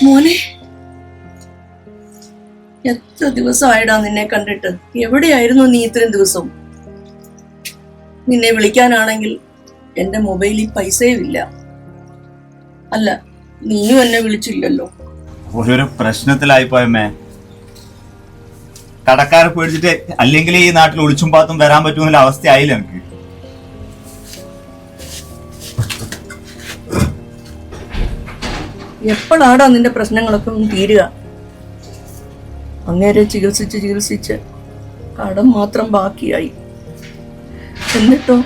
മോനെ, എത്ര ദിവസമായിടാ നിന്നെ കണ്ടിട്ട്? എവിടെയായിരുന്നു നീ ഇത്രയും ദിവസം? നിന്നെ വിളിക്കാനാണെങ്കിൽ എന്റെ മൊബൈലിൽ പൈസയും ഇല്ല. അല്ല, നീയും എന്നെ വിളിച്ചില്ലല്ലോ. ഓരോരോ പ്രശ്നത്തിലായിപ്പോയമ്മേ. കടക്കാരെ പേടിച്ചിട്ട് അല്ലെങ്കിൽ ഈ നാട്ടിൽ ഒളിച്ചും പാത്തും വരാൻ പറ്റുന്ന അവസ്ഥയായില്ല എനിക്ക്. എപ്പോഴാടാ നിന്റെ പ്രശ്നങ്ങളൊക്കെ ഒന്ന് തീരുക? അങ്ങേരെ ചികിത്സിച്ച് കടം മാത്രം ബാക്കിയായി. എന്നിട്ടോ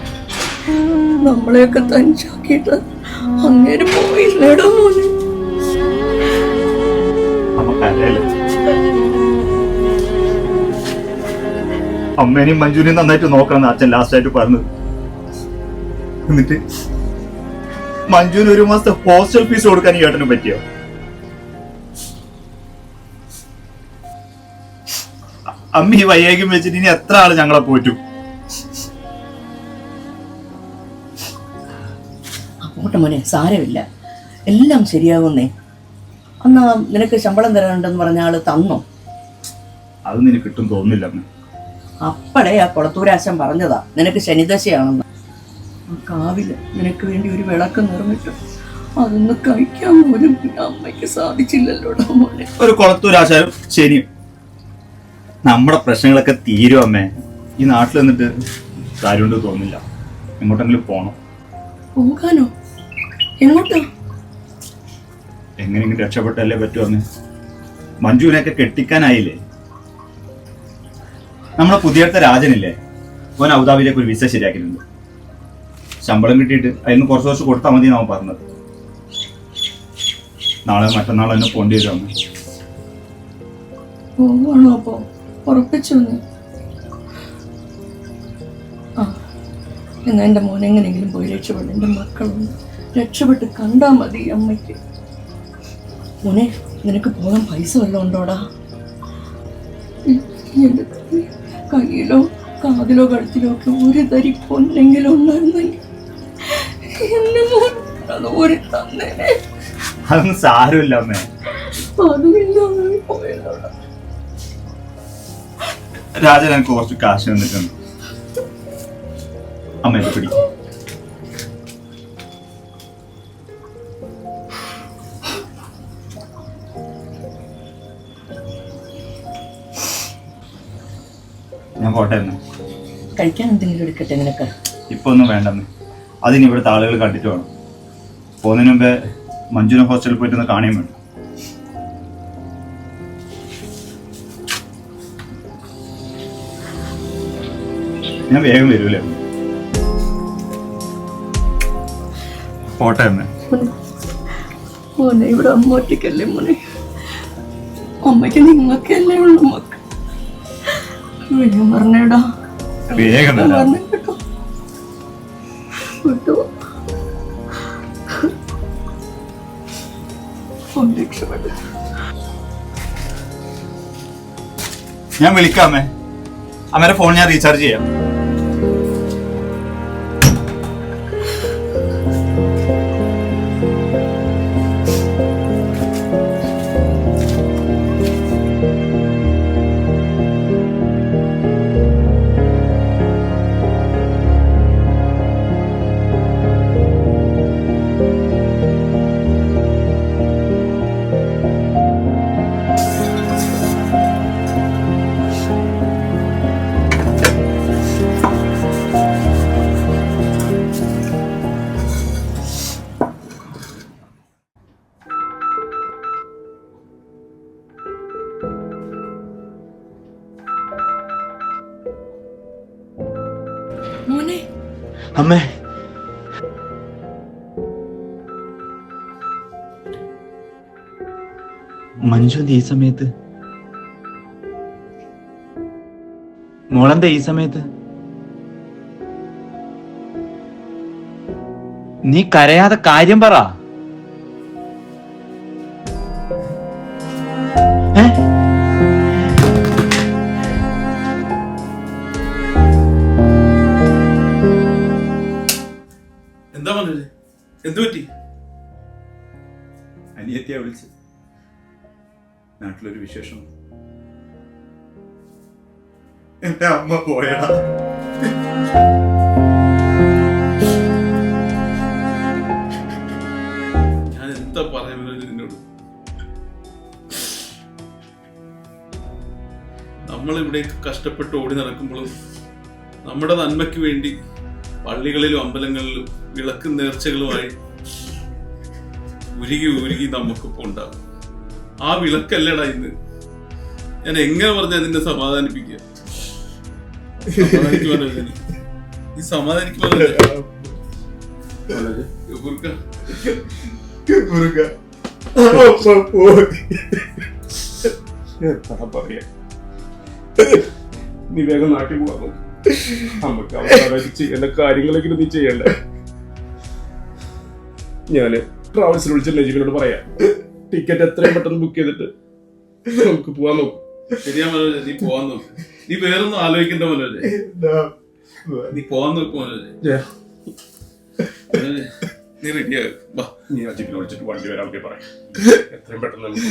നമ്മളെയൊക്കെ തനിച്ചാക്കിയിട്ട് അങ്ങേര് പോയില്ലേടോ മോനെ. അമ്മേനെയും മഞ്ജുവിനെയും നന്നായിട്ട് നോക്കണം അച്ഛൻ ലാസ്റ്റ് ആയിട്ട് പറഞ്ഞത്. എന്നിട്ട് മഞ്ജുവിന് 1 മാസത്തെ ഹോസ്റ്റൽ ഫീസ് കൊടുക്കാൻ ഈ ഏട്ടന് പറ്റിയോ? അമ്മ ഈ വയ്യായ്ക്കും വെച്ചിട്ട് ഇനി എത്ര ആള് ഞങ്ങളെ പോറ്റും? പോട്ടെ മോനെ, സാരമില്ല, എല്ലാം ശരിയാകുന്നേ. അന്ന് നിനക്ക് ശമ്പളം തരാനുണ്ടെന്ന് പറഞ്ഞ ആള് തന്നോ? അത് നിനക്ക് കിട്ടും തോന്നുന്നില്ല. അപ്പഴേ ആ കൊളത്തൂരാശൻ പറഞ്ഞതാ നിനക്ക് ശനിദശയാണെന്ന്. ആ കാവില് നിനക്ക് വേണ്ടി ഒരു വിളക്ക് നിർമ്മിച്ചു, അതൊന്ന് കഴിക്കാൻ പോലും അമ്മയ്ക്ക് സാധിച്ചില്ലല്ലോടാ മോനെ. ഒരു കൊളത്തൂരാശാനും ശരി, നമ്മുടെ പ്രശ്നങ്ങളൊക്കെ തീരും അമ്മേ. ഈ നാട്ടിൽ നിന്നിട്ട് കാര്യമുണ്ട് തോന്നില്ല. എങ്ങോട്ടെങ്കിലും പോണം. പോകാനോ? എങ്ങോട്ടാ? എങ്ങനെയെങ്കിലും രക്ഷപ്പെട്ടല്ലേ പറ്റുമെന്ന്. മഞ്ജുവിനെയൊക്കെ കെട്ടിക്കാനായില്ലേ? നമ്മളെ പുതിയടുത്ത രാജനില്ലേ, ഓൻ അബുദാബിയിലേക്ക് ഒരു വിസ ശരിയാക്കിയിട്ടുണ്ട്. ശമ്പളം കിട്ടിയിട്ട് അതിന് കുറച്ച് കൊടുത്താൽ മതി എന്നാണ് പറഞ്ഞത്. നാളെ മറ്റന്നാളെ തന്നെ പോണ്ടി വരും അമ്മ. പോവാണോ? അപ്പോ ഉറപ്പിച്ചു. ആ, എന്നാ എന്റെ മോൻ എങ്ങനെയെങ്കിലും പോയി രക്ഷപ്പെടും. എന്റെ മക്കളൊന്ന് രക്ഷപ്പെട്ട് കണ്ടാ മതി അമ്മയ്ക്ക്. മോനെ, നിനക്ക് പോകാൻ പൈസ വല്ലതും ഉണ്ടോടാ? എന്റെ കയ്യിലോ കാതിലോ കഴുത്തിലോ ഒക്കെ ഒരു തരി പൊന്നെങ്കിലും ഉണ്ടായിരുന്നെങ്കിൽ എന്റെ മോൻ അത് ഒരു തന്നേനെ. അതൊന്നും സാരമില്ല അമ്മേ. അതുമില്ല പോയല്ലോടാ. രാജൻ എനിക്ക് കുറച്ച് കാശ് തന്നിട്ടുണ്ട്. അമ്മ ഇത് പിടി. ഞാൻ പോട്ടെ. കഴിക്കാൻ എന്തെങ്കിലും എടുക്കട്ടെ നിനക്ക്? ഇപ്പൊ ഒന്നും വേണ്ടെന്ന്. അതിന് ഇവിടുത്തെ ആളുകൾ കണ്ടിട്ട് വേണം. പോകുന്നതിന് മുമ്പേ മഞ്ജുന ഹോസ്റ്റലിൽ പോയിട്ടൊന്ന് കാണാൻ വേണം. ഞാൻ വേഗം വരൂലേ? പോട്ടെ അമ്മ. മോനെ, ഇവിടെ അമ്മ ഒറ്റയ്ക്കല്ലേ മോനെ? അമ്മയ്ക്ക് നിങ്ങൾക്കല്ലേ ഉള്ളു മക്കൾ. വേഗം പറഞ്ഞേടാ. വേഗം കേട്ടോ വിട്ടു. ഞാൻ വിളിക്കാമേ. അമ്മേടെ ഫോൺ ഞാൻ റീചാർജ് ചെയ്യാം. മോനെ, അമ്മേ, മഞ്ജു ഈ സമയത്ത്? മോളെന്താ ഈ സമയത്ത്? നീ കരയാതെ കാര്യം പറ. എന്താ പറഞ്ഞത്? എന്തു പറ്റി? അനിയത്തിയെ വിളിച്ച് നാട്ടിലൊരു വിശേഷം. എന്റെ അമ്മ പോയടാ. ഞാൻ എന്താ പറയുന്നത് നിന്നോട്? നമ്മളിവിടെ കഷ്ടപ്പെട്ട് ഓടി നടക്കുമ്പോഴും നമ്മുടെ നന്മയ്ക്ക് വേണ്ടി പള്ളികളിലും അമ്പലങ്ങളിലും വിളക്ക് നേർച്ചകളുമായി ഉരുകി നമുക്കിപ്പോ ഉണ്ടാകും. ആ വിളക്കല്ലടാ ഇന്ന്. ഞാൻ എങ്ങനെ പറഞ്ഞാൽ നിന്നെ സമാധാനിപ്പിക്കുക? നീ സമാധാനിക്കുവാനല്ലേ? പറയാ നീ വേഗം നാട്ടിൽ പോകാൻ നമുക്ക് അവസാനം ചെയ്യേണ്ട കാര്യങ്ങളൊക്കെ നീ ചെയ്യണ്ട. ഞാന് ട്രാവൽസിൽ വിളിച്ച നജീബിനോട് പറയാം, ടിക്കറ്റ് എത്രയും പെട്ടെന്ന് ബുക്ക് ചെയ്തിട്ട് നമുക്ക് പോവാൻ നോക്കും. ശരിയാ മനോജ്, നീ പോവാൻ നോക്ക്. നീ വേറൊന്നും ആലോചിക്കണ്ട മനോജ്, നീ പോവാൻ നോക്ക് മനോജ്. നീ റെഡിയാകും. നീ അജിബിനെ വിളിച്ചിട്ട് വണ്ടി വരാൻ പറയാം. എത്രയും പെട്ടെന്ന് നമുക്ക്